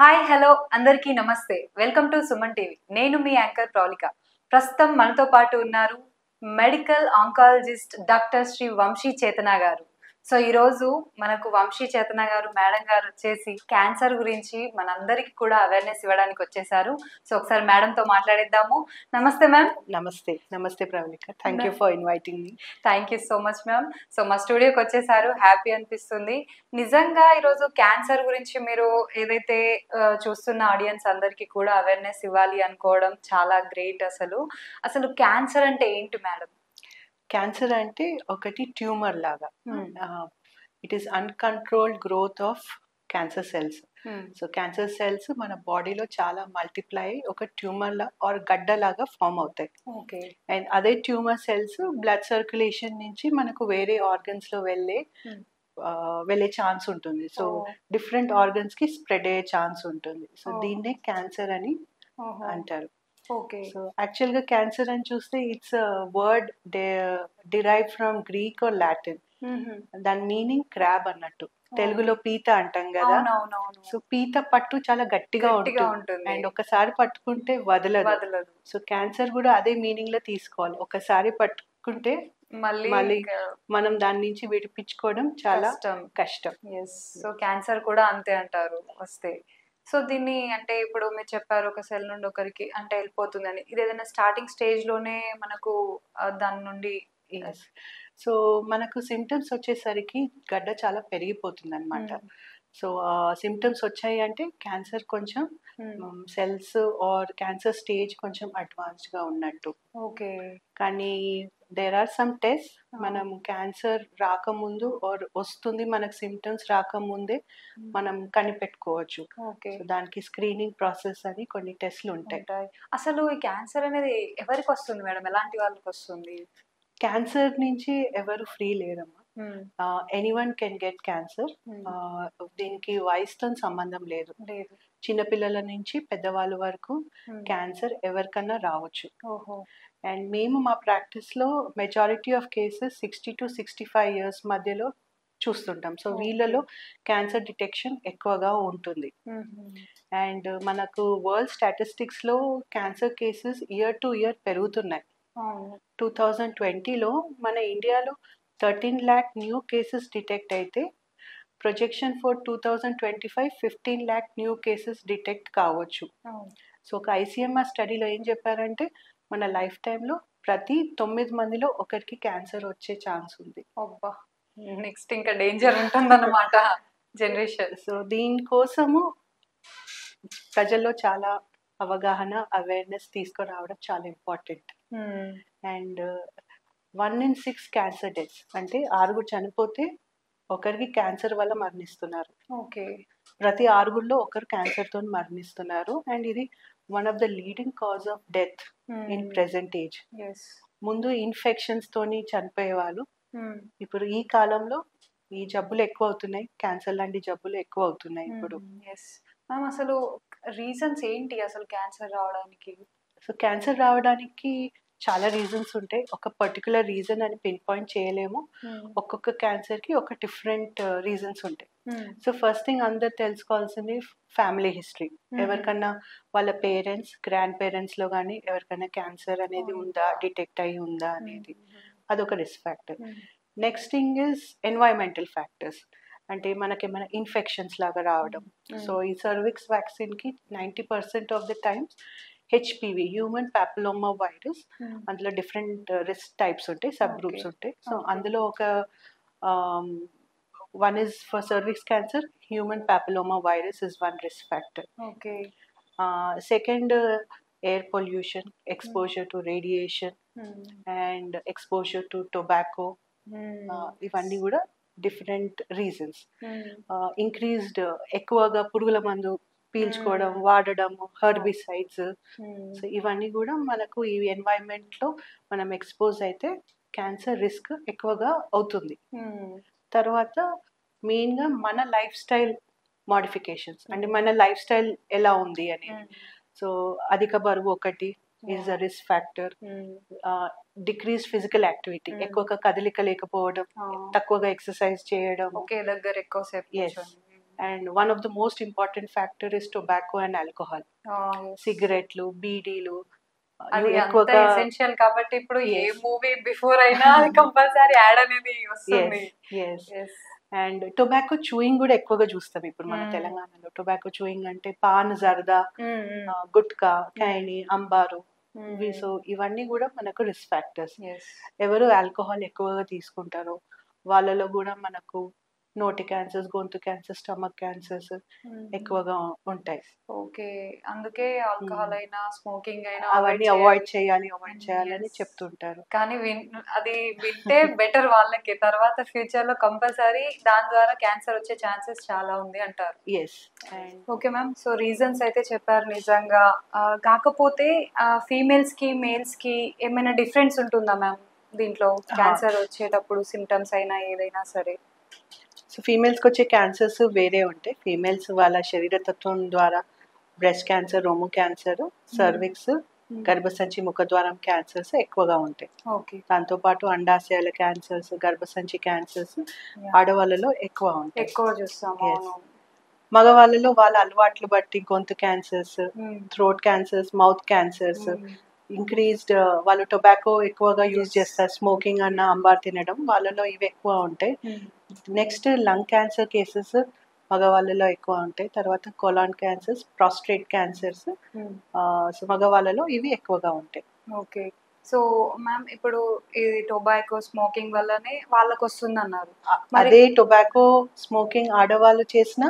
Hi hello అందరికీ నమస్తే. Welcome to Suman TV. నేను మీ యాంకర్ ప్రౌలిక. ప్రస్తుతం మనతో పాటు ఉన్నారు medical oncologist doctor Shri Vamsi Chetana గారు. సో ఈరోజు మనకు వంశీ చేతన గారు మేడం గారు వచ్చేసి క్యాన్సర్ గురించి మనందరికీ కూడా అవేర్నెస్ ఇవ్వడానికి వచ్చేసారు. సో ఒకసారి మేడంతో మాట్లాడేద్దాము. నమస్తే మ్యామ్. నమస్తే Pravalika. Thank you for inviting me. Thank you so much ma'am. So మా స్టూడియోకి వచ్చేసారు, హ్యాపీ అనిపిస్తుంది. నిజంగా ఈరోజు క్యాన్సర్ గురించి మీరు ఏదైతే చూస్తున్న ఆడియన్స్ అందరికీ కూడా అవేర్నెస్ ఇవ్వాలి అనుకోవడం చాలా గ్రేట్. అసలు క్యాన్సర్ అంటే ఏంటి మేడం? క్యాన్సర్ అంటే ఒకటి ట్యూమర్ లాగా. It is uncontrolled growth of cancer cells. So cancer cells మన బాడీలో చాలా మల్టిప్లై ఒక ట్యూమర్ లా ఆర్ గడ్డలాగా ఫామ్ అవుతాయి. ఓకే. అండ్ అదే ట్యూమర్ సెల్స్ బ్లడ్ సర్క్యులేషన్ నుంచి మనకు వేరే ఆర్గన్స్ లో వెళ్ళే ఛాన్స్ ఉంటుంది. సో డిఫరెంట్ ఆర్గన్స్ కి స్ప్రెడ్ అయ్యే ఛాన్స్ ఉంటుంది. సో దీన్నే క్యాన్సర్ అని అంటారు. ఓకే. సో యాక్చువల్ గా క్యాన్సర్ అని చూస్తే it's word derive from Greek are Latin. దాని మీనింగ్ క్రాబ్ అన్నట్టు. తెలుగులో పీత అంటాం కదా. సో పీత పట్టు చాలా గట్టిగా ఉంటుంది అండ్ ఒకసారి పట్టుకుంటే వదలదు. సో క్యాన్సర్ కూడా అదే మీనింగ్ లో తీసుకోవాలి. ఒకసారి పట్టుకుంటే మళ్ళీ మనం దాని నుంచి విడిపించుకోవడం చాలా కష్టం. సో క్యాన్సర్ కూడా అంతే అంటారు వస్తే. సో దీన్ని అంటే ఇప్పుడు మీరు చెప్పారు ఒక సెల్ నుండి ఒకరికి అంటే వెళ్ళిపోతుందని, ఇది ఏదైనా స్టార్టింగ్ స్టేజ్ లోనే మనకు దాని నుండి. సో మనకు సిమ్టమ్స్ వచ్చేసరికి గడ్డ చాలా పెరిగిపోతుంది అనమాట. సో సిమ్టమ్స్ వచ్చాయి అంటే క్యాన్సర్ కొంచెం సెల్స్ ఆర్ క్యాన్సర్ స్టేజ్ కొంచెం అడ్వాన్స్ గా ఉన్నట్టు. ఓకే. కానీ దేర్ ఆర్ సమ్ టెస్ట్ మనం క్యాన్సర్ రాకముందు ఆర్ వస్తుంది మనకు సిమ్టమ్స్ రాకముందే మనం కనిపెట్టుకోవచ్చు. దానికి స్క్రీనింగ్ ప్రాసెస్ అని కొన్ని టెస్ట్లు ఉంటాయి. అసలు ఈ క్యాన్సర్ అనేది ఎవరికి వస్తుంది మేడం? ఎలాంటి వాళ్ళకి వస్తుంది? క్యాన్సర్ నుంచి ఎవరు ఫ్రీ లేరమ్మా. Anyone can get cancer. దీనికి వయసుతో సంబంధం లేదు. చిన్నపిల్లల నుంచి పెద్దవాళ్ళ వరకు క్యాన్సర్ ఎవరికన్నా రావచ్చు. అండ్ మేము మా ప్రాక్టీస్ లో majority of cases 60 to 65 years మధ్యలో చూస్తుంటాం. సో వీళ్ళలో క్యాన్సర్ డిటెక్షన్ ఎక్కువగా ఉంటుంది. అండ్ మనకు వరల్డ్ స్టాటిస్టిక్స్ లో cancer cases year to year పెరుగుతున్నాయి. 2020లో మన ఇండియాలో 13 lakh న్యూ కేసెస్ డిటెక్ట్ అయితే projection for 2025 15 lakh new cases detect కావచ్చు. సో ఒక ICMR స్టడీలో ఏం చెప్పారంటే మన లైఫ్ టైంలో ప్రతి 9 మందిలో ఒకరికి క్యాన్సర్ వచ్చే ఛాన్స్ ఉంది. అబ్బా, నెక్స్ట్ ఇంకా డేంజర్ ఉంటుందన్నమాట జనరేషన్. సో దీనికోసము ప్రజల్లో చాలా అవగాహన అవేర్నెస్ తీసుకురావడం చాలా important. And 1 in 6 cancer deaths అంటే 6 చనిపోతే ఒకరికి క్యాన్సర్ వల్ల మరణిస్తున్నారు. ఓకే. ప్రతి 6లో ఒకరు క్యాన్సర్ తో మరణిస్తున్నారు. అండ్ ఇది one of the leading cause of death in present age. ముందు ఇన్ఫెక్షన్స్ తోని చనిపోయే వాళ్ళు, ఇప్పుడు ఈ కాలంలో ఈ జబ్బులు ఎక్కువ అవుతున్నాయి, క్యాన్సర్ లాంటి జబ్బులు ఎక్కువ అవుతున్నాయి ఇప్పుడు. అసలు రీజన్స్ ఏంటి అసలు క్యాన్సర్ రావడానికి? సో క్యాన్సర్ రావడానికి చాలా రీజన్స్ ఉంటాయి. ఒక పర్టికులర్ రీజన్ అని పిన్ పాయింట్ చేయలేము. ఒక్కొక్క క్యాన్సర్ కి ఒక డిఫరెంట్ రీజన్స్ ఉంటాయి. సో ఫస్ట్ థింగ్ అందరు తెలుసుకోవాల్సింది ఫ్యామిలీ హిస్టరీ. ఎవరికన్నా వాళ్ళ పేరెంట్స్ గ్రాండ్ పేరెంట్స్ లో కానీ ఎవరికైనా క్యాన్సర్ అనేది ఉందా, డిటెక్ట్ అయ్యి ఉందా అనేది, అదొక risk factor. Next thing is environmental factors. అంటే మనకేమైనా ఇన్ఫెక్షన్స్ లాగా రావడం. సో ఈ సర్విక్స్ వ్యాక్సిన్ కి 90% of the times HPV human papilloma virus, అందులో డిఫరెంట్ రిస్క్ టైప్స్ ఉంటాయి, సబ్ గ్రూప్స్ ఉంటాయి. సో అందులో ఒక one is for cervix cancer, human papilloma virus is one risk factor. Okay. Second, air pollution, exposure to radiation and exposure to tobacco. ఇవన్నీ కూడా different reasons. Increased ఎక్కువగా పురుగుల మందు పీల్చుకోవడం, వాడడం, హెర్బిసైడ్స్. సో ఇవన్నీ కూడా మనకు ఈ ఎన్వైరన్మెంట్ లో మనం ఎక్స్పోజ్ అయితే క్యాన్సర్ రిస్క్ ఎక్కువగా అవుతుంది. తర్వాత మెయిన్ గా మన లైఫ్ స్టైల్ మోడిఫికేషన్స్, అంటే మన లైఫ్ స్టైల్ ఎలా ఉంది అనేది. సో అధిక బరువు ఒకటి is a risk factor. Decrease physical activity, ఎక్కువగా కదలిక లేకపోవడం, తక్కువగా ఎక్సర్సైజ్ చేయడం, ఒకే దగ్గర ఎక్కువసేపు. And one of the most important factor is tobacco and alcohol. సిగరెట్లు, బీడీలు అది అంత ఎక్కువగా ఎసెన్షియల్ కాబట్టి ఇప్పుడు ఏ Yes. మూవీ బిఫోర్ అయినా అది కంపల్సరీ యాడ్ అనేది వస్తుంది. Yes. Yes. And tobacco chewing కూడా ఎక్కువగా చూస్తాం ఇప్పుడు మన Mm. తెలంగాణలో. టొబాకో చూయింగ్ అంటే పాన్, జర్దా, గుట్కా, ఖైని, అంబారు. సో ఇవన్నీ కూడా మనకు రిస్క్ ఫ్యాక్టర్స్. Yes. ఎవరు ఆల్కహాల్ ఎక్కువగా తీసుకుంటారో వాళ్ళలో కూడా మనకు నోటి క్యాన్సర్స్, గొంతు క్యాన్సర్, స్టమక్ క్యాన్సర్స్ ఎక్కువగా ఉంటాయి. ఓకే, అందుకే ఆల్కహాల్ అయినా స్మోకింగ్ అయినా అవన్నీ అవాయిడ్ చేయాలని Yes. చెప్తుంటారు. కానీ అది వింటే బెటర్ వాళ్ళకి, తర్వాత ఫ్యూచర్ లో కంపల్సరీ దాని ద్వారా క్యాన్సర్ వచ్చే ఛాన్సెస్ చాలా ఉంది అంటారు. Yes. And okay ma'am, so reasons అయితే చెప్పారు నిజంగా. కాకపోతే ఫీమేల్స్ కి మేల్స్ కి ఏమైనా డిఫరెన్స్ ఉంటుందా మ్యామ్ దీంట్లో క్యాన్సర్ వచ్చేటప్పుడు సిమ్టమ్స్ అయినా ఏదైనా సరే? సో ఫీమేల్స్కి వచ్చే క్యాన్సర్స్ వేరే ఉంటాయి. ఫీమేల్స్ వాళ్ళ శరీరతత్వం ద్వారా బ్రెస్ట్ క్యాన్సర్, రొమ్ము క్యాన్సర్, సర్విక్స్, గర్భసంచి ముఖద్వారం క్యాన్సర్స్ ఎక్కువగా ఉంటాయి. ఓకే. దాంతోపాటు అండాశయాల క్యాన్సర్స్, గర్భసంచి క్యాన్సర్స్ ఆడవాళ్ళలో ఎక్కువ ఉంటాయి. ఎక్కువ చూస్తాము. Yes. మగవాళ్ళలో వాళ్ళ అలవాట్లు బట్టి గొంతు cancers, throat cancers, mouth cancers, increased వాళ్ళు టొబాకో ఎక్కువగా యూజ్ చేస్తారు, స్మోకింగ్ అన్న అంబార్ తినడం, వాళ్ళలో ఇవి ఎక్కువ ఉంటాయి. నెక్స్ట్ లంగ్ క్యాన్సర్ కేసెస్ మగవాళ్ళలో ఎక్కువ ఉంటాయి. తర్వాత colon cancers, prostate cancers so మగవాళ్ళలో ఇవి ఎక్కువగా ఉంటాయి. ఓకే. సో మ్యామ్ ఇప్పుడు ఇది టొబాకో స్మోకింగ్ వల్లనే వాళ్ళకి వస్తుంది అన్నారు. అదే టొబాకో స్మోకింగ్ ఆడవాళ్ళు చేసిన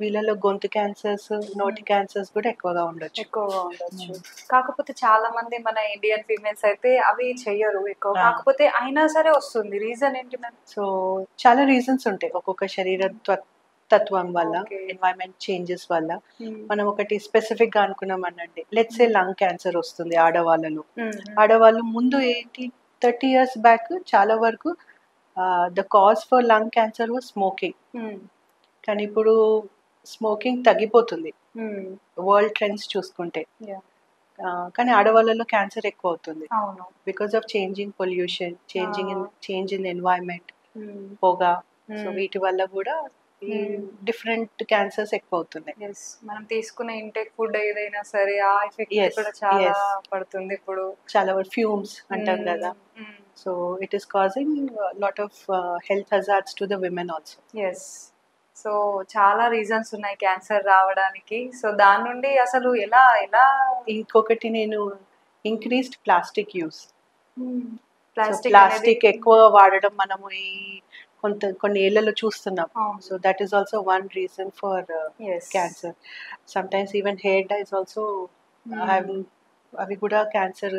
వీళ్ళలో గొంతు క్యాన్సర్స్, నోటి క్యాన్సర్స్ కూడా ఎక్కువగా ఉండొచ్చు. కాకపోతే చాలా మంది మన ఇండియన్ ఫీమేల్స్ అయితే అవి చెయ్యరు ఎక్కువ, కాకపోతే అయినా సరే వస్తుంది. రీజన్ ఏంటి మ్యామ్? సో చాలా రీజన్స్ ఉంటాయి. ఒక్కొక్క శరీర తత్వం వల్ల, ఎన్వైరన్మెంట్ చేంజెస్ వల్ల. మనం ఒకటి స్పెసిఫిక్ గా అనుకున్నాం అనండి, లెట్స్ సే లంగ్ క్యాన్సర్ వస్తుంది ఆడవాళ్ళలో. ఆడవాళ్ళు ముందు 30 years బ్యాక్ చాలా వరకు the cause for lung cancer was smoking. కానీ ఇప్పుడు స్మోకింగ్ తగ్గిపోతుంది వరల్డ్ ట్రెండ్స్ చూసుకుంటే. కానీ ఆడవాళ్ళలో క్యాన్సర్ ఎక్కువ అవుతుంది because of changing pollution, change in environment, పొగ. సో వీటి వల్ల కూడా డిఫరెంట్ క్యాన్సర్స్ ఎక్కువ అవుతున్నాయి. మనం తీసుకునే ఇంటేక్ ఫుడ్ ఏదైనా సరే ఆ ఎఫెక్ట్ కూడా చాలా పడుతుంది. ఇప్పుడు చాలా ఫ్యూమ్స్ అంటాం కదా. So it is causing lot of health hazards to the women also. So చాలా రీజన్స్ ఉన్నాయి క్యాన్సర్ రావడానికి. సో దాని నుండి అసలు ఎలా ఇంకొకటి నేను ఇంక్రీస్డ్ ప్లాస్టిక్ యూస్. ప్లాస్టిక్ ఎక్కువ వాడడం మనము ఈ కొన్ని ఏళ్లలో చూస్తున్నాం. So that is also one reason for cancer. Some times even hair dyes also అవి కూడా క్యాన్సర్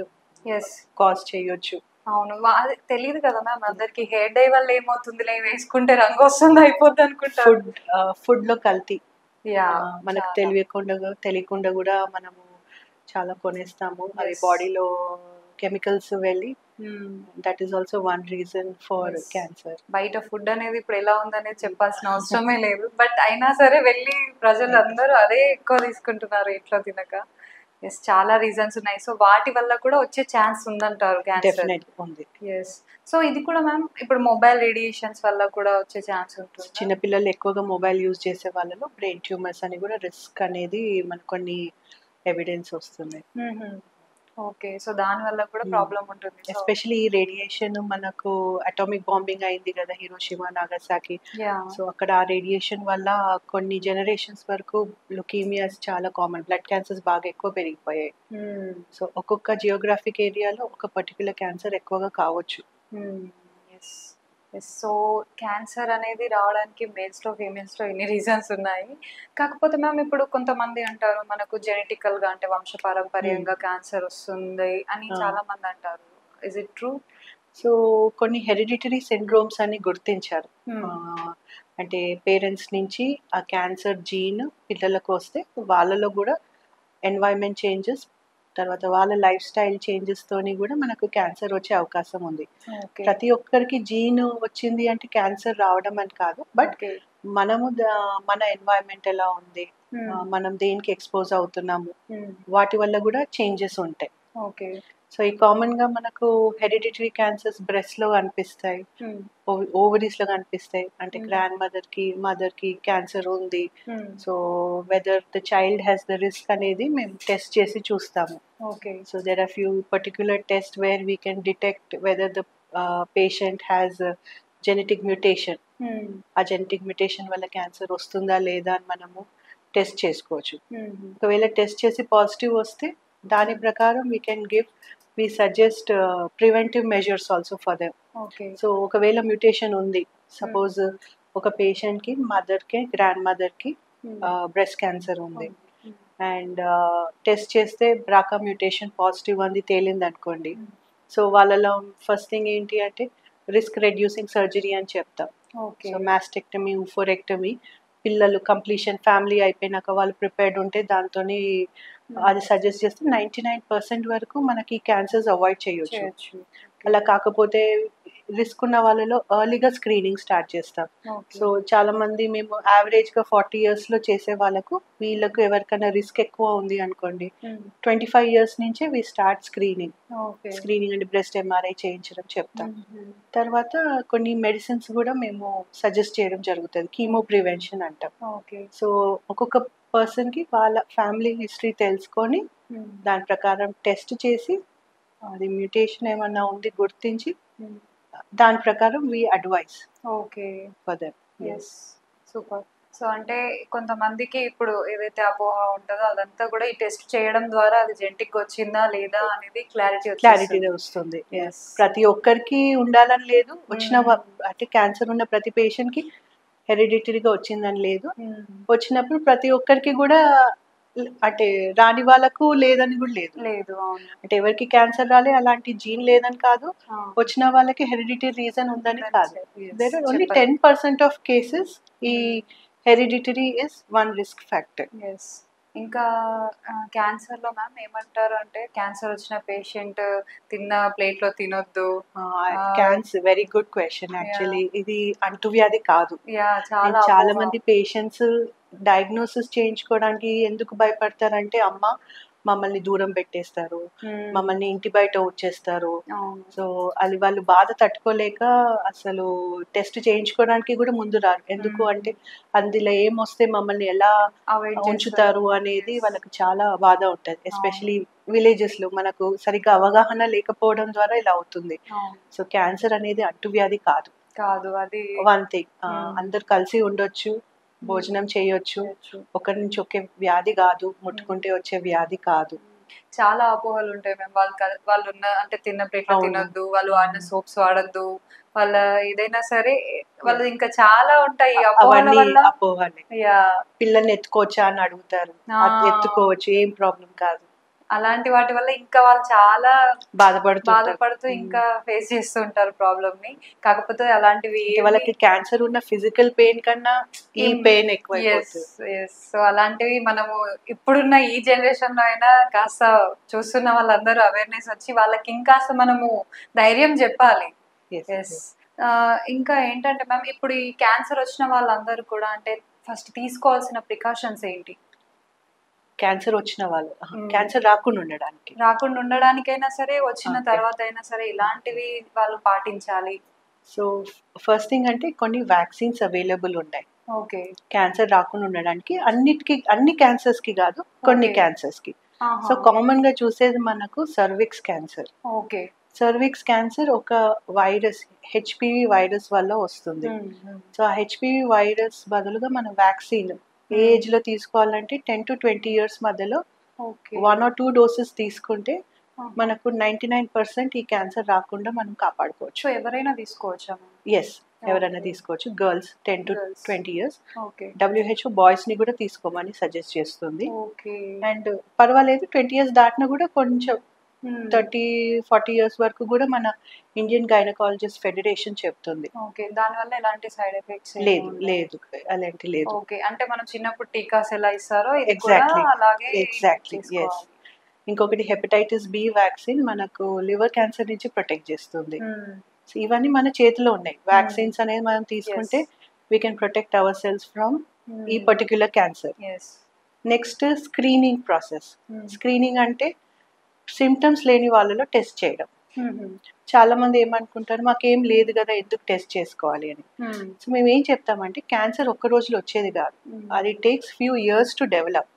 కాజ్ చేయొచ్చు. అవును, అది తెలియదు కదా మ్యామ్ అందరికి. హెయిర్ డై వల్ల ఏమవుతుందిలే, వేసుకుంటే రంగు వస్తుంది అయిపోద్ది అనుకుంటారు. ఫుడ్ లో కల్తీ మనకు తెలియకుండా కూడా మనము చాలా కొనేస్తాము. అవి బాడీలో కెమికల్స్ వెళ్ళి that is also one reason for cancer. బయట ఫుడ్ అనేది ఇప్పుడు ఎలా ఉందనేది చెప్పాల్సిన అవసరమే లేదు, బట్ అయినా సరే వెళ్ళి ప్రజలు అందరూ అదే ఎక్కువ తీసుకుంటున్నారు ఇంట్లో తినక. చాలా రీజన్స్ ఉన్నాయి. సో వాటి వల్ల కూడా వచ్చే ఛాన్స్ ఉందంటారు క్యాన్సర్. సో ఇది కూడా మ్యామ్ ఇప్పుడు మొబైల్ రేడియేషన్స్ వల్ల కూడా వచ్చే ఛాన్స్ ఉంటుంది. చిన్నపిల్లలు ఎక్కువగా మొబైల్ యూజ్ చేసే వాళ్ళలో బ్రెయిన్ ట్యూమర్స్ అని కూడా రిస్క్ అనేది మనకు కొన్ని ఎవిడెన్స్ వస్తున్నాయి. ఓకే, సో దాని వల్ల కూడా ప్రాబ్లం ఉంటుంది. ఎస్పెషల్లీ ఈ రేడియేషన్, మనకు అటామిక్ బాంబింగ్ అయింది కదా హిరోషిమా, నాగసాకి. సో అక్కడ ఆ రేడియేషన్ వల్ల కొన్ని జనరేషన్స్ వరకు లుకీమియాస్ చాలా కామన్, బ్లడ్ క్యాన్సర్స్ బాగా ఎక్కువ పెరిగిపోయాయి. సో ఒక్కొక్క జియోగ్రాఫిక్ ఏరియాలో ఒక పర్టికులర్ క్యాన్సర్ ఎక్కువగా కావచ్చు. సో క్యాన్సర్ అనేది రావడానికి మేల్స్లో ఫీమేల్స్లో ఎన్ని రీజన్స్ ఉన్నాయి. కాకపోతే మ్యామ్ ఇప్పుడు కొంతమంది అంటారు మనకు జెనెటికల్గా అంటే వంశపారంపర్యంగా క్యాన్సర్ వస్తుంది అని చాలా మంది అంటారు. Is it true? సో కొన్ని హెరిడిటరీ సిండ్రోమ్స్ అని గుర్తించారు. అంటే పేరెంట్స్ నుంచి ఆ క్యాన్సర్ జీన్ పిల్లలకు వస్తే వాళ్ళలో కూడా ఎన్వైరన్మెంట్ చేంజెస్, తర్వాత వాళ్ళ లైఫ్ స్టైల్ చేంజెస్ తోని కూడా మనకు క్యాన్సర్ వచ్చే అవకాశం ఉంది. ప్రతి ఒక్కరికి జీన్ వచ్చింది అంటే క్యాన్సర్ రావడం అని కాదు, బట్ మనము మన ఎన్వైరన్మెంట్ ఎలా ఉంది, మనం దేనికి ఎక్స్పోజ్ అవుతున్నాము, వాటి వల్ల కూడా చేంజెస్ ఉంటాయి. సో ఈ కామన్గా మనకు హెరిడిటరీ క్యాన్సర్స్ బ్రెస్ట్లో కనిపిస్తాయి, ఓవరీస్లో కనిపిస్తాయి. అంటే గ్రాండ్ మదర్కి క్యాన్సర్ ఉంది, so whether the child has the risk అనేది మేము టెస్ట్ చేసి చూస్తాము. Okay. So there are few particular test where we can detect whether the patient has genetic mutation. ఆ జెనెటిక్ మ్యూటేషన్ వల్ల క్యాన్సర్ వస్తుందా లేదా అని మనము టెస్ట్ చేసుకోవచ్చు. ఒకవేళ టెస్ట్ చేసి పాజిటివ్ వస్తే దాని ప్రకారం we suggest preventive measures also for them. Okay. So ఒకవేళ మ్యూటేషన్ ఉంది, సపోజ్ ఒక పేషెంట్కి మదర్కి గ్రాండ్ మదర్కి బ్రెస్ట్ క్యాన్సర్ ఉంది అండ్ టెస్ట్ చేస్తే బ్రాకా మ్యూటేషన్ పాజిటివ్ అంది తేలింది అనుకోండి. సో వాళ్ళలో ఫస్ట్ థింగ్ ఏంటి అంటే రిస్క్ రెడ్యూసింగ్ సర్జరీ అని చెప్తాం. సో మాస్టెక్టమీ, ఊఫోరెక్టమీ, పిల్లలు కంప్లీషన్ ఫ్యామిలీ అయిపోయినాక వాళ్ళు ప్రిపేర్డ్ ఉంటే దాంతో అది సజెస్ట్ చేస్తే 99% వరకు మనకి క్యాన్సర్స్ అవాయిడ్ చేయొచ్చు. అలా కాకపోతే రిస్క్ ఉన్న వాళ్ళలో ఎర్లీగా స్క్రీనింగ్ స్టార్ట్ చేస్తాం. సో చాలా మంది మేము యావరేజ్గా 40 yearsలో చేసే వాళ్ళకు వీళ్ళకు ఎవరికైనా రిస్క్ ఎక్కువ ఉంది అనుకోండి 25 years నుంచే వీ స్టార్ట్ స్క్రీనింగ్ అంటే బ్రెస్ట్ ఎంఆర్ఐ చేయించడం చెప్తాం. తర్వాత కొన్ని మెడిసిన్స్ కూడా మేము సజెస్ట్ చేయడం జరుగుతుంది, కీమో ప్రివెన్షన్ అంటాం. సో ఒక్కొక్క పర్సన్కి వాళ్ళ ఫ్యామిలీ హిస్టరీ తెలుసుకొని దాని ప్రకారం టెస్ట్ చేసి అది మ్యూటేషన్ ఏమన్నా ఉంది గుర్తించి దాని ప్రకారం we advise. Okay. For them. yes, super. So అంటే కొంతమందికి ఇప్పుడు ఏదైతే అపోహ ఉంటుందో అదంతా కూడా ఈ టెస్ట్ చేయడం ద్వారా అది జెనెటిక్ వచ్చిందా లేదా అనేది క్లారిటీ వస్తుంది. ప్రతి ఒక్కరికి ఉండాలని లేదు, వచ్చిన అంటే క్యాన్సర్ ఉన్న ప్రతి పేషెంట్కి హెరిడిటరీగా వచ్చిందని లేదు. వచ్చినప్పుడు ప్రతి ఒక్కరికి కూడా అంటే రాని వాళ్ళకు లేదని కూడా లేదు. అంటే ఎవరికి క్యాన్సర్ రాలే అలాంటి జీన్ లేదని కాదు, వచ్చిన వాళ్ళకి హెరిడిటరీ రీజన్ ఉందని కాదు. There are only 10% of cases ఈ hereditary is one risk factor. ఇంకా క్యాన్సర్లో మ్యామ్ ఏమంటారు అంటే క్యాన్సర్ వచ్చిన పేషెంట్ తిన్న ప్లేట్లో తినొద్దు. Cancer very good question. Actually ఇది అంటువ్యాధి కాదు. చాలా మంది పేషెంట్స్ డయాగ్నోసిస్ చేయించుకోవడానికి ఎందుకు భయపడతారంటే అమ్మ మమ్మల్ని దూరం పెట్టేస్తారు, మమ్మల్ని ఇంటి బయట వచ్చేస్తారు. సో అది వాళ్ళు బాధ తట్టుకోలేక అసలు టెస్ట్ చేయించుకోవడానికి కూడా ముందు రారు. ఎందుకు అంటే అందులో ఏమొస్తే మమ్మల్ని ఎలా ఉంచుతారు అనేది వాళ్ళకి చాలా బాధ ఉంటుంది. ఎస్పెషలీ విలేజెస్లో మనకు సరిగ్గా అవగాహన లేకపోవడం ద్వారా ఇలా అవుతుంది. సో క్యాన్సర్ అనేది అంటువ్యాధి కాదు, అది వన్ థింగ్. అందరు కలిసి ఉండొచ్చు, భోజనం చేయొచ్చు, ఒకరి నుంచి ఒకే వ్యాధి కాదు, ముట్టుకుంటే వచ్చే వ్యాధి కాదు. చాలా అపోహలు ఉంటాయి మేము వాళ్ళు ఉన్న అంటే తిన్న ప్లేట్లో తినొద్దు, వాళ్ళు వాడిన సోప్స్ వాడద్దు, వాళ్ళ ఏదైనా సరే వాళ్ళు ఇంకా చాలా ఉంటాయి అపోహలే. పిల్లల్ని ఎత్తుకోవచ్చా అని అడుగుతారు, ఎత్తుకోవచ్చు, ఏం ప్రాబ్లం కాదు. అలాంటి వాటి వల్ల ఇంకా వాళ్ళు చాలా బాధపడుతూ ఇంకా ఫేస్ చేస్తుంటారు ప్రాబ్లమ్ ని. కాకపోతే అలాంటివి వాళ్ళకి క్యాన్సర్ ఉన్న ఫిజికల్ పెయిన్ కన్నా ఈ పెయిన్ ఎక్కువ. సో అలాంటివి మనము ఇప్పుడున్న ఈ జనరేషన్ లో అయినా కాస్త చూస్తున్న వాళ్ళందరూ అవేర్నెస్ వచ్చి వాళ్ళకి ఇంకాస్త మనము ధైర్యం చెప్పాలి. ఇంకా ఏంటంటే మ్యామ్ ఇప్పుడు ఈ క్యాన్సర్ వచ్చిన వాళ్ళందరూ కూడా అంటే ఫస్ట్ తీసుకోవాల్సిన ప్రికాషన్స్ ఏంటి? క్యాన్సర్ వచ్చిన వాళ్ళు క్యాన్సర్ రాకుండా ఉండడానికైనా సరే వచ్చిన తర్వాత అయినా సరే ఇలాంటివి వాళ్ళు పాటించాలి. సో ఫస్ట్ థింగ్ అంటే కొన్ని వ్యాక్సిన్స్ అవైలబుల్ ఉన్నాయి. ఓకే. క్యాన్సర్ రాకుండా ఉండడానికి అన్ని క్యాన్సర్స్ కి కాదు, కొన్ని క్యాన్సర్స్ కి. సో కామన్ గా చూసేది మనకు cervix cancer. Okay. Cervix cancer ఒక వైరస్, హెచ్పివి వైరస్ వల్ల వస్తుంది. సో ఆ హెచ్పివి వైరస్ బదులుగా మన వ్యాక్సిన్ ఏ ఏజ్ లో తీసుకోవాలంటే 10 to 20 years మధ్యలో 1 or 2 doses తీసుకుంటే మనకు 99% ఈ క్యాన్సర్ రాకుండా మనం కాపాడుకోవచ్చు. ఎవరైనా తీసుకోవచ్చా? ఎస్, ఎవరైనా తీసుకోవచ్చు. Girls 10 to 20 years. WHO boys ని కూడా తీసుకోమని సజెస్ట్ చేస్తుంది. అండ్ పర్వాలేదు 20 years దాటినా కూడా కొంచెం 30-40 years వరకు కూడా మన ఇండియన్ గైనకాలజిస్ట్ ఫెడరేషన్ చెప్తుంది. దానివల్ల ఎలాంటి సైడ్ ఎఫెక్ట్స్ లేదు అలాంటి లేదు. ఓకే. అంటే మనం చిన్నప్పుడు టీకాస్ ఎలా ఇస్తారో ఎగ్జాక్ట్లీ. ఎస్. ఇంకొకటి హెపటైటిస్ బి వ్యాక్సిన్ మనకు లివర్ క్యాన్సర్ నుంచి ప్రొటెక్ట్ చేస్తుంది. ఇవన్నీ మన చేతిలో ఉన్నాయి. వ్యాక్సిన్స్ అనేది మనం తీసుకుంటే we can protect our cells from ఈ particular cancer. Next screening process. Screening అంటే సిమ్టమ్స్ లేని వాళ్ళలో టెస్ట్ చేయడం. చాలా మంది ఏమనుకుంటారు, మాకేం లేదు కదా ఎందుకు టెస్ట్ చేసుకోవాలి అని. సో మేము ఏం చెప్తామంటే క్యాన్సర్ ఒక్క రోజులో వచ్చేది కాదు, అది takes few years to develop.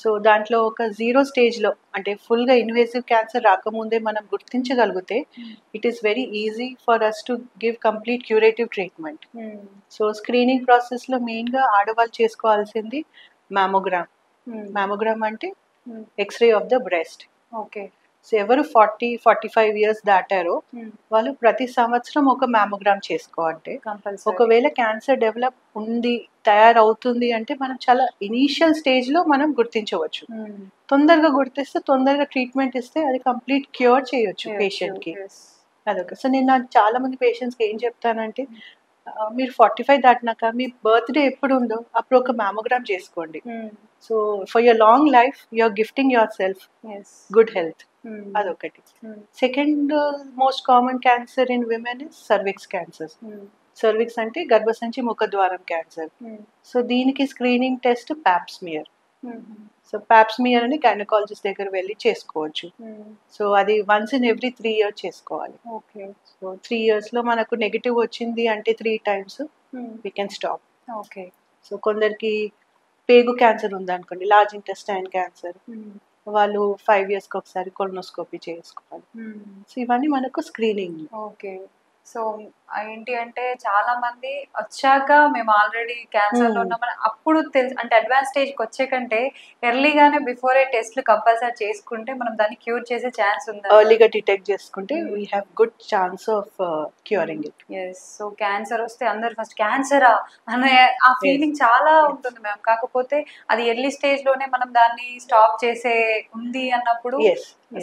So దాంట్లో ఒక 0 స్టేజ్లో అంటే ఫుల్గా ఇన్వేసివ్ క్యాన్సర్ రాకముందే మనం గుర్తించగలిగితే it is very easy for us to give complete curative treatment. So screening ప్రాసెస్లో మెయిన్గా ఆడవాళ్ళు చేసుకోవాల్సింది మ్యామోగ్రామ్. మ్యామోగ్రామ్ అంటే X-ray of the breast. Okay. So ఎవరు 40-45 ఇయర్స్ దాటారో వాళ్ళు ప్రతి సంవత్సరం ఒక మ్యామోగ్రామ్ చేసుకోవాలంటే, ఒకవేళ క్యాన్సర్ డెవలప్ ఉంది తయారవుతుంది అంటే మనం చాలా ఇనీషియల్ స్టేజ్లో మనం గుర్తించవచ్చు. తొందరగా గుర్తిస్తే తొందరగా ట్రీట్మెంట్ ఇస్తే అది కంప్లీట్ క్యూర్ చేయొచ్చు పేషెంట్కి. అదొక. సో నేను చాలా మంది పేషెంట్స్కి ఏం చెప్తానంటే, మీరు 45 దాటినాక మీ బర్త్డే ఎప్పుడు ఉందో అప్పుడు ఒక మ్యామోగ్రామ్ చేసుకోండి. So for your long life you are gifting your self good health. అదొకటి. Second most common cancer in women is cervix cancer. Cervix అంటే గర్భసంచి ముఖద్వారం క్యాన్సర్. సో దీనికి screening test pap smear. So pap smear అని గైనకాలజిస్ట్ దగ్గర వెళ్ళి చేసుకోవచ్చు. సో అది వన్స్ ఇన్ ఎవ్రీ 3 years చేసుకోవాలి. సో 3 yearsలో మనకు నెగిటివ్ వచ్చింది అంటే 3 times we can stop. Okay. So కొందరికి పేగు క్యాన్సర్ ఉందనుకోండి, లార్జ్ ఇంటెస్టైన్ క్యాన్సర్, వాళ్ళు 5 yearsకి ఒకసారి కొలనోస్కోపీ చేసుకోవాలి. సో ఇవన్నీ మనకు స్క్రీనింగ్. ఓకే. సో ఏంటి అంటే చాలా మంది వచ్చాక మేము ఆల్రెడీ క్యాన్సర్లో ఉన్నామని అప్పుడు తెలుసు అంటే అడ్వాన్స్ స్టేజ్కి వచ్చే కంటే ఎర్లీగానే బిఫోర్ టెస్ట్లు కంపల్సరీ చేసుకుంటే మనం దాన్ని క్యూర్ చేసే ఛాన్స్ ఉంది. ఎర్లీగా డిటెక్ట్ చేసుకుంటే we have good chance of curing it. Yes. So cancer వస్తే అందరు ఫస్ట్ క్యాన్సరా అనే ఆ ఫీలింగ్ చాలా ఉంటుంది మ్యామ్. కాకపోతే అది ఎర్లీ స్టేజ్లోనే మనం దాన్ని స్టాప్ చేసే ఉంది అన్నప్పుడు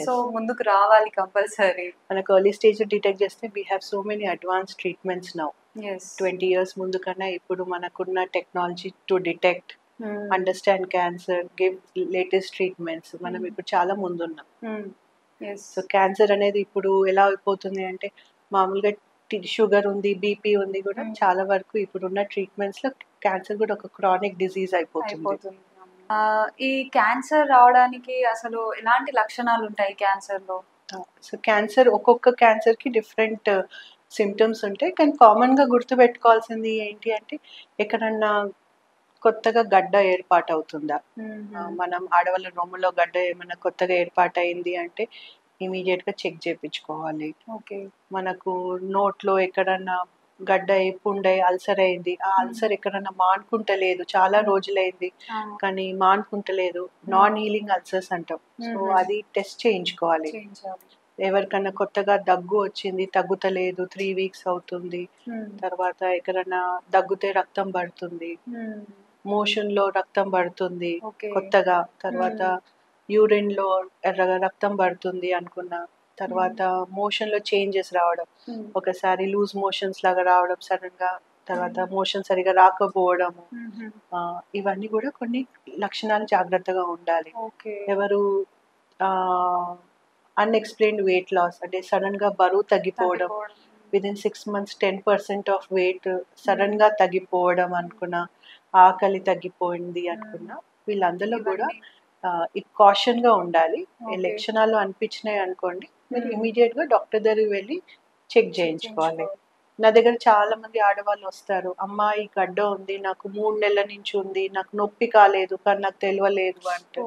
సో ముందుకు రావాలి కంపల్సరీ. మనకు ఎర్లీ స్టేజ్ డిటెక్ట్ చేస్తే we have so many advance treatments now. 20 years ముందు కన్నా ఇప్పుడు మనకున్న technology to detect, understand cancer, give latest treatments, మనం ఇప్పుడు చాలా ముందున్నాం. సో క్యాన్సర్ అనేది ఇప్పుడు ఎలా అయిపోతుంది అంటే మామూలుగా షుగర్ ఉంది, బీపీ ఉంది కూడా చాలా వరకు ఇప్పుడున్న ట్రీట్మెంట్స్లో క్యాన్సర్ కూడా ఒక క్రానిక్ డిజీజ్ అయిపోతుంది. ఈ క్యాన్సర్ రావడానికి అసలు ఎలాంటి లక్షణాలు ఉంటాయి క్యాన్సర్లో? సో క్యాన్సర్ ఒక్కొక్క క్యాన్సర్కి డిఫరెంట్ సిమ్టమ్స్ ఉంటాయి, కానీ కామన్గా గుర్తుపెట్టుకోవాల్సింది ఏంటి అంటే ఎక్కడన్నా కొత్తగా గడ్డ ఏర్పాటు అవుతుందా, మనం ఆడవాళ్ళ రొమ్ములో గడ్డ ఏమైనా కొత్తగా ఏర్పాటు అయింది అంటే ఇమీడియట్గా చెక్ చేయించుకోవాలి. ఓకే. మనకు నోట్లో ఎక్కడన్నా గడ్డ పుండై అల్సర్ అయింది, ఆ అల్సర్ ఎక్కడన్నా మానుకుంటలేదు, చాలా రోజులైంది కానీ మానుకుంటలేదు, నాన్ హీలింగ్ అల్సర్స్ అంటాం. సో అది టెస్ట్ చేయించుకోవాలి. ఎవరికన్నా కొత్తగా దగ్గు వచ్చింది, తగ్గుతలేదు, 3 weeks అవుతుంది, తర్వాత ఎక్కడన్నా దగ్గుతే రక్తం పడుతుంది, మోషన్లో రక్తం పడుతుంది కొత్తగా, తర్వాత యూరిన్లో ఎర్రగా రక్తం పడుతుంది అనుకున్నా, తర్వాత మోషన్లో చేంజెస్ రావడం, ఒకసారి లూజ్ మోషన్స్ లాగా రావడం సడన్గా, తర్వాత మోషన్ సరిగా రాకపోవడము, ఇవన్నీ కూడా కొన్ని లక్షణాలు జాగ్రత్తగా ఉండాలి. ఎవరు అన్ఎక్స్ప్లెయిన్డ్ వెయిట్ లాస్ అంటే సడన్గా బరువు తగ్గిపోవడం, విదిన్ 6 months 10% ఆఫ్ వెయిట్ సడన్గా తగ్గిపోవడం అనుకున్నా, ఆకలి తగ్గిపోయింది అనుకున్నా, వీళ్ళందరిలో కూడా కాషన్గా ఉండాలి. లక్షణాలు అనిపించినాయి అనుకోండి మీరు ఇమీడియట్గా డాక్టర్ దగ్గరికి వెళ్ళి చెక్ చేయించుకోవాలి. నా దగ్గర చాలా మంది ఆడవాళ్ళు వస్తారు, అమ్మాయి గడ్డ ఉంది, నాకు 3 నెలల నుంచి ఉంది, నాకు నొప్పి కాలేదు కానీ నాకు తెలియలేదు అంటే.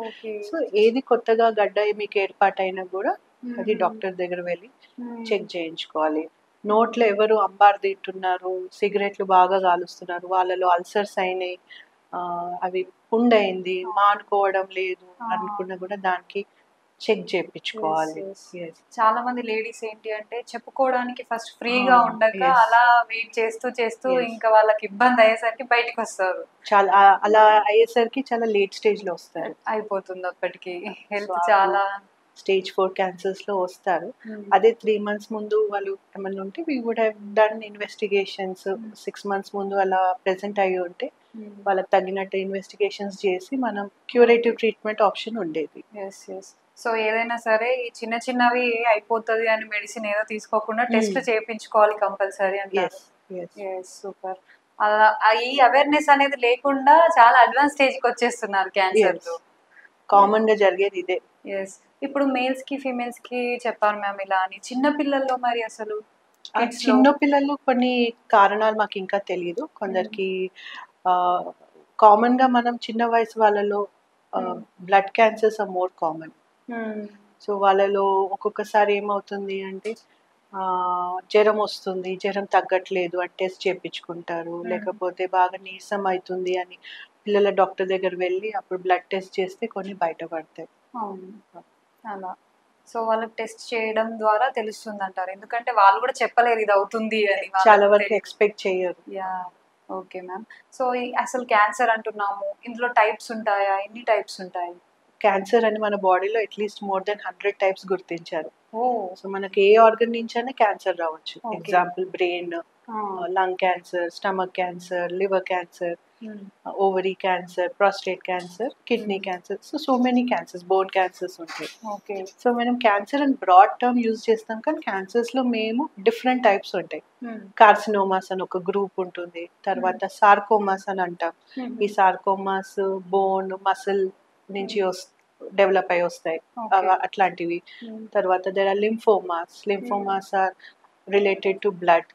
సో ఏది కొత్తగా గడ్డ మీకు ఏర్పాటైనా కూడా అది డాక్టర్ దగ్గర వెళ్ళి చెక్ చేయించుకోవాలి. నోట్లో ఎవరు అంబార్ తింటున్నారు, సిగరెట్లు బాగా కాలుస్తున్నారు, వాళ్ళలో అల్సర్స్ అయినాయి, అవి పుండైంది, మానుకోవడం లేదు అనుకున్నా కూడా దానికి చెక్ చేయించుకోవాలి. చాలా మంది లేడీస్ ఏంటి అంటే చెప్పుకోవడానికి ఫస్ట్ ఫ్రీగా ఉండక అలా వెయిట్ చేస్తూ చేస్తూ ఇంకా వాళ్ళకి ఇబ్బంది అయ్యేసరికి బయటకు వస్తారు. చాలా అలా అయ్యేసరికి చాలా లేట్ స్టేజ్ లో వస్తారు, అయిపోతుంది అప్పటికి హెల్త్ చాలా స్టేజ్ 4 క్యాన్సర్స్లో వస్తారు. అదే 3 months ముందు వాళ్ళు ఏమన్నా ఉంటే we would have done investigations, 6 months ముందు అలా ప్రెసెంట్ అయ్యి ఉంటే వాళ్ళకి తగినట్టు ఇన్వెస్టిగేషన్స్ చేసి మనం క్యూరేటివ్ ట్రీట్మెంట్ ఆప్షన్ ఉండేది. సో ఏదైనా సరే ఈ చిన్న చిన్నవి అయిపోతుంది అని మెడిసిన్ ఏదో తీసుకోకుండా టెస్ట్ చేయించుకోవాలి కంపల్సరీ అంటారు. సూపర్. అలా ఈ అవేర్నెస్ అనేది లేకుండా చాలా అడ్వాన్స్ స్టేజ్కి వచ్చేస్తున్నారు క్యాన్సర్. కామన్ గా జరిగేది ఇదే. ఎస్. ఇప్పుడు మేల్స్ కి ఫీమేల్స్ కి చెప్పారు మ్యామ్ ఇలా అని. చిన్న పిల్లల్లో మరి అసలు kids లో? చిన్న పిల్లలు కొన్ని కారణాలు మాకు ఇంకా తెలియదు. కొందరికి కామన్ గా మనం చిన్న వయసు వాళ్ళలో blood cancers are more common. So వాళ్ళలో ఒక్కొక్కసారి ఏమవుతుంది అంటే జ్వరం వస్తుంది, జ్వరం తగ్గట్లేదు అని టెస్ట్ చేయించుకుంటారు, లేకపోతే బాగా నీరసం అవుతుంది అని పిల్లల డాక్టర్ దగ్గర వెళ్ళి అప్పుడు బ్లడ్ టెస్ట్ చేస్తే కొన్ని బయటపడతాయి. అవును, అలా. సో వాళ్ళకి టెస్ట్ చేయడం ద్వారా తెలుస్తుంది అంటారు, ఎందుకంటే వాళ్ళు కూడా చెప్పలేరు ఇది అవుతుంది అని. చాలా వరకు ఎక్స్పెక్ట్ చేయరు. Yeah, okay ma'am. సో అసలు క్యాన్సర్ అంటున్నాము, ఇందులో టైప్స్ ఉంటాయా? ఎన్ని టైప్స్ ఉంటాయి? క్యాన్సర్ అని మన బాడీలో అట్లీస్ట్ మోర్ దెన్ 100 టైప్స్ గుర్తించారు. సో మనకి ఏ ఆర్గన్ నుంచి అయినా క్యాన్సర్ రావచ్చు. Example brain, lung cancer, stomach cancer, liver cancer, ovary cancer, prostate cancer, kidney cancer. So many cancers, bone cancers ఉంటాయి. ఓకే. సో మనం క్యాన్సర్ అని బ్రాడ్ టర్మ్ యూజ్ చేస్తాం, కానీ క్యాన్సర్స్ లో మేము డిఫరెంట్ టైప్స్ ఉంటాయి. కార్సినోమాస్ అని ఒక గ్రూప్ ఉంటుంది, తర్వాత సార్కోమాస్ అని అంటాం. ఈ సార్కోమాస్ బోన్, మసిల్ నుంచి డెవలప్ అయి వస్తాయి, అట్లాంటివి. తర్వాత there are lymphomas are related to blood.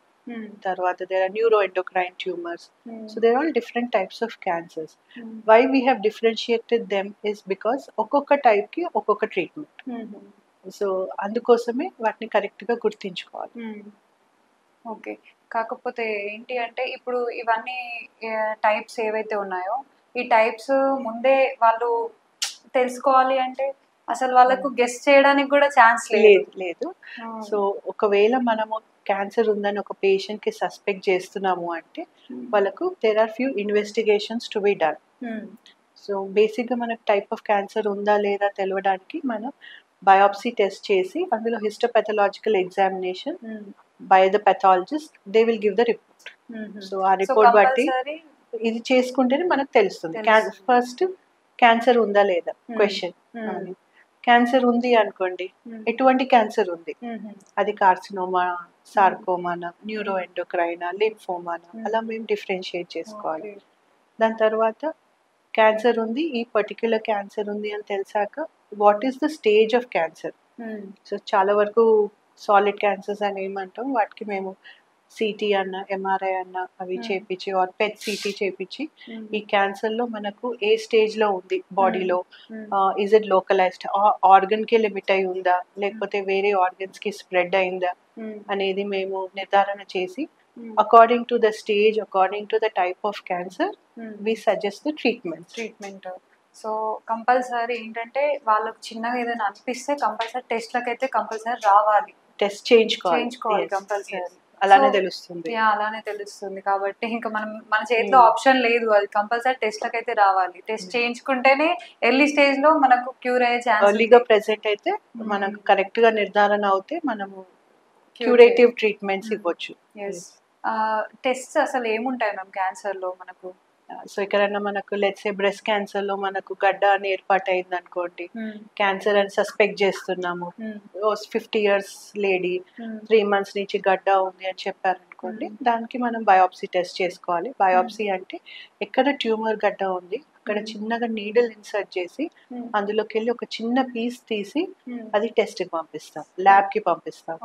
తర్వాత there are neuroendocrine tumours. So they're all different types of cancers. Why we have differentiated them is because ఒక్కొక్క టైప్ కి ఒక్కొక్క treatment. So అందుకోసమే వాటిని కరెక్ట్ గా గుర్తించుకోవాలి. ఓకే. కాకపోతే ఏంటి అంటే ఇప్పుడు ఇవన్నీ టైప్స్ ఏవైతే ఉన్నాయో, ఈ టైప్స్ ముందే వాళ్ళు తెలుసుకోవాలి అంటే అసలు వాళ్ళకు గెస్ చేయడానికి కూడా ఛాన్స్ లేదు. సో ఒకవేళ మనము క్యాన్సర్ ఉందని ఒక పేషెంట్ కి సస్పెక్ట్ చేస్తున్నాము అంటే వాళ్ళకు there are few investigations to be done. So basic గా మనకు టైప్ ఆఫ్ క్యాన్సర్ ఉందా లేదా తెలవడానికి మనం బయాప్సీ టెస్ట్ చేసి అందులో histopathological examination by the pathologist, they will give the report. So ఆ రిపోర్ట్ బట్టి ఇది చేసుకుంటేనే మనకు తెలుస్తుంది ఫస్ట్ క్యాన్సర్ ఉందా లేదా. క్వశ్చన్, క్యాన్సర్ ఉంది అనుకోండి, ఎటువంటి క్యాన్సర్ ఉంది, అది కార్సినోమా, సార్కోమానా, న్యూరో ఎండోక్రైనా, లింఫోమానా, అలా మేము డిఫరెన్షియేట్ చేసుకోవాలి. దాని తర్వాత క్యాన్సర్ ఉంది, ఈ పర్టిక్యులర్ క్యాన్సర్ ఉంది అని తెలిసాక what is the stage of cancer. So చాలా వరకు సాలిడ్ క్యాన్సర్స్ అని ఏమంటాం, వాటికి మేము సిటీ అన్న, ఎంఆర్ఐ అన్న అవి చేపించి, ఆర్ పెట్ సిటీ చేపించి ఈ క్యాన్సర్ లో మనకు ఏ స్టేజ్ లో ఉంది బాడీలో, ఇస్ ఇట్ లోకలైజ్డ్, ఆర్గన్ కి లిమిట్ అయి ఉందా, లేకపోతే వేరే ఆర్గన్స్ కి స్ప్రెడ్ అయిందా అనేది మేము నిర్ధారణ చేసి according to the stage, according to the type of cancer we suggest the treatment. So compulsory ఏంటంటే వాళ్ళకు చిన్నగా ఏదైనా అనిపిస్తే కంపల్సరీ టెస్ట్లకు అయితే కంపల్సరీ రావాలి, టెస్ట్ చేయించుకోవాలి కంపల్సరీ. అలానే తెలుస్తుంది. అలానే తెలుస్తుంది కాబట్టి ఇంకా మన చేతిలో ఆప్షన్ లేదు, అది కంపల్సరీ టెస్ట్లకు అయితే రావాలి. టెస్ట్ చేయించుకుంటేనే ఎర్లీ స్టేజ్ లో మనకు క్యూర్ అయ్యే ఛాన్స్. ఎర్లీగా ప్రెజెంట్ అయితే మనకు కరెక్ట్ గా నిర్ధారణ అవుతే మనము క్యూరేటివ్ ట్రీట్మెంట్స్ ఇవ్వచ్చు. టెస్ట్ అసలు ఏముంటాయి మ్యామ్ క్యాన్సర్ లో మనకు? సో ఎక్కడన్నా మనకు లెట్స్ సే బ్రెస్ట్ క్యాన్సర్ లో మనకు గడ్డ అని ఏర్పాటు అయింది అనుకోండి, క్యాన్సర్ అని సస్పెక్ట్ చేస్తున్నాము, 50 years లేడీ 3 months నుంచి గడ్డ ఉంది అని చెప్పారు అనుకోండి, దానికి మనం బయాప్సీ టెస్ట్ చేసుకోవాలి. బయాప్సీ అంటే ఎక్కడ ట్యూమర్ గడ్డ ఉంది అక్కడ చిన్నగా నీడిల్ ఇన్సర్ట్ చేసి అందులోకి వెళ్ళి ఒక చిన్న పీస్ తీసి అది టెస్ట్ కి పంపిస్తాం, ల్యాబ్ కి పంపిస్తాం.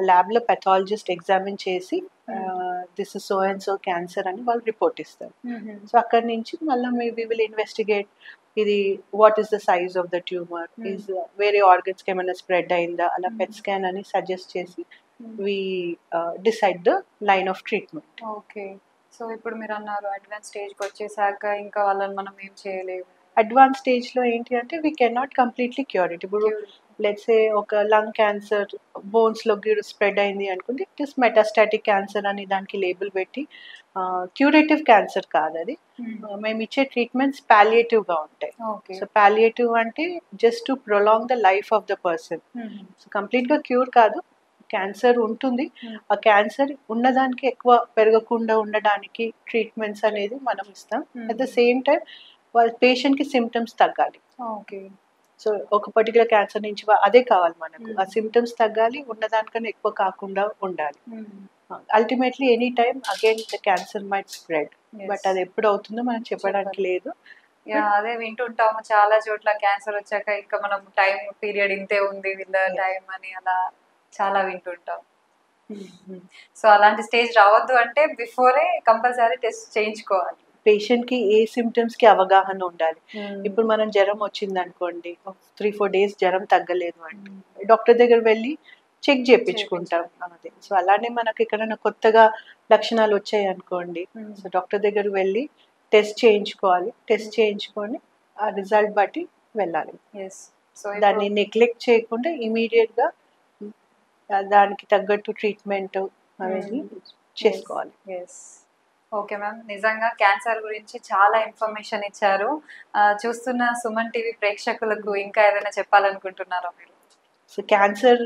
ల్యాబ్ లో పెథాలజిస్ట్ ఎగ్జామిన్ చేసి this is so and so cancer అని వాళ్ళు రిపోర్ట్ ఇస్తారు. సో అక్కడి నుంచి మళ్ళీ వి విల్ ఇన్వెస్టిగేట్ ఇది what is the size of the tumour, is వేరే ఆర్గన్స్ కి ఏమైనా స్ప్రెడ్ అయిందా, అలా పెట్ స్కాన్ అని సజెస్ట్ చేసి we decide the line of treatment. Okay. So ఇప్పుడు మీరు అన్నారు అడ్వాన్స్ స్టేజ్కి వచ్చేసాక ఇంకా వాళ్ళని మనం ఏం చేయలేము. అడ్వాన్స్ స్టేజ్ లో ఏంటి అంటే we can not completely cure it. ఇప్పుడు లెట్స్ సే ఒక లంగ్ క్యాన్సర్ బోన్స్ లో స్ప్రెడ్ అయింది అనుకుంటే ఇట్ ఇస్ మెటాస్టాటిక్ క్యాన్సర్ అని దానికి లేబుల్ పెట్టి, క్యూరేటివ్ క్యాన్సర్ కాదు అది. మేము ఇచ్చే ట్రీట్మెంట్స్ పాలియేటివ్ గా ఉంటాయి. సో పాలియేటివ్ అంటే just to prolong the life of the person. So complete గా క్యూర్ కాదు, క్యాన్సర్ ఉంటుంది, ఆ క్యాన్సర్ ఉన్నదానికి ఎక్కువ పెరగకుండా ఉండడానికి ట్రీట్మెంట్స్ అనేది మనం ఇస్తాం. అట్ ద సేమ్ టైం వాళ్ళ పేషెంట్ కి సిమ్టమ్స్ తగ్గాలి. సో ఒక పర్టికులర్ క్యాన్సర్ నుంచి అదే కావాలి మనకు, ఆ సిమ్టమ్స్ తగ్గాలి, ఉన్నదానికన్నా ఎక్కువ కాకుండా ఉండాలి. Ultimately any time again the cancer might spread, but అది ఎప్పుడు అవుతుందో మనం చెప్పడానికి లేదు. అదే వింటుంటాము చాలా చోట్ల క్యాన్సర్ వచ్చాక ఇంకా మనం టైం పీరియడ్ ఇంతే ఉంది వీళ్ళ టైం అని అలా చాలా వింటుంటాం. సో అలాంటి స్టేజ్ రావద్దు అంటే బిఫోరే కంపల్సరీ టెస్ట్ చేయించుకోవాలి. పేషెంట్ కి ఏ సిమ్టమ్స్ కి అవగాహన ఉండాలి. ఇప్పుడు మనం జ్వరం వచ్చింది అనుకోండి, 3-4 డేస్ జ్వరం తగ్గలేదు అంటే డాక్టర్ దగ్గర వెళ్ళి చెక్ చేయించుకుంటాం అన్నది. సో అలానే మనకి ఎక్కడైనా కొత్తగా లక్షణాలు వచ్చాయి అనుకోండి, సో డాక్టర్ దగ్గర వెళ్ళి టెస్ట్ చేయించుకోవాలి. టెస్ట్ చేయించుకొని ఆ రిజల్ట్ బట్టి వెళ్ళాలి. దాన్ని నెగ్లెక్ట్ చేయకుండా ఇమీడియట్ గా దానికి తగ్గట్టు ట్రీట్మెంట్ అనేది చేసుకోవాలి. ఓకే మ్యామ్, నిజంగా క్యాన్సర్ గురించి చాలా ఇన్ఫర్మేషన్ ఇచ్చారు. చూస్తున్న సుమన్ టీవీ ప్రేక్షకులకు ఇంకా ఏదైనా చెప్పాలనుకుంటున్నారా మీరు? సో క్యాన్సర్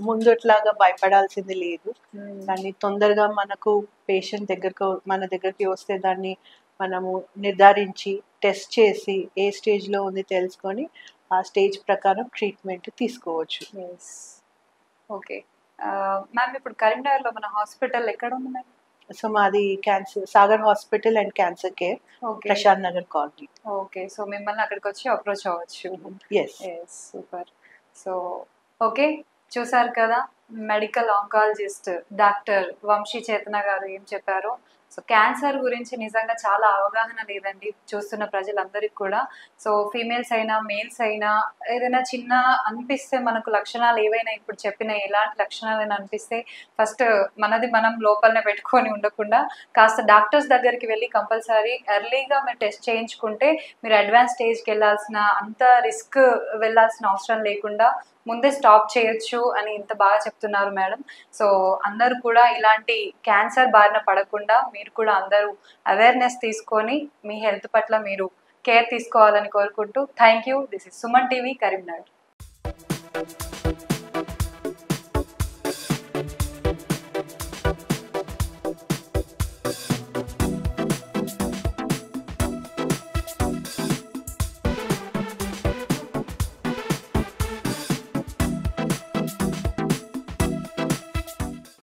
ముందట్లాగా భయపడాల్సింది లేదు. దాన్ని తొందరగా మనకు పేషెంట్ మన దగ్గరికి వస్తే దాన్ని మనము నిర్ధారించి టెస్ట్ చేసి ఏ స్టేజ్లో ఉంది తెలుసుకొని ఆ స్టేజ్ ప్రకారం ట్రీట్మెంట్ తీసుకోవచ్చు. ఓకే మ్యామ్, ఇప్పుడు కరీంనగర్లో మన హాస్పిటల్ ఎక్కడ ఉంది మ్యామ్? సో మాది Sagar hospital and cancer care, Prashant Nagar colony. Okay, so మిమ్మల్ని అక్కడికి వచ్చి అప్రోచ్ అవ్వచ్చు. సూపర్. సో ఓకే, చూసారు కదా medical oncologist doctor Vamsi Chetana గారు ఏం చెప్పారో. సో క్యాన్సర్ గురించి నిజంగా చాలా అవగాహన లేదండి చూస్తున్న ప్రజలందరికీ కూడా. సో ఫీమేల్స్ అయినా మేల్స్ అయినా ఏదైనా చిన్న అనిపిస్తే మనకు లక్షణాలు ఏవైనా ఇప్పుడు చెప్పిన ఎలాంటి లక్షణాలైనా అనిపిస్తే ఫస్ట్ మనది మనం లోపలనే పెట్టుకొని ఉండకుండా కాస్త డాక్టర్స్ దగ్గరికి వెళ్ళి కంపల్సరీ ఎర్లీగా మీరు టెస్ట్ చేయించుకుంటే మీరు అడ్వాన్స్ స్టేజ్కి అంత రిస్క్ వెళ్ళాల్సిన అవసరం లేకుండా ముందే స్టాప్ చేయొచ్చు అని ఇంత బాగా చెప్తున్నారు మేడం. సో అందరూ కూడా ఇలాంటి క్యాన్సర్ బారిన పడకుండా మీరు కూడా అందరూ అవేర్నెస్ తీసుకొని మీ హెల్త్ పట్ల మీరు కేర్ తీసుకోవాలని కోరుకుంటూ thank you. This is Suman TV, Karimnagar.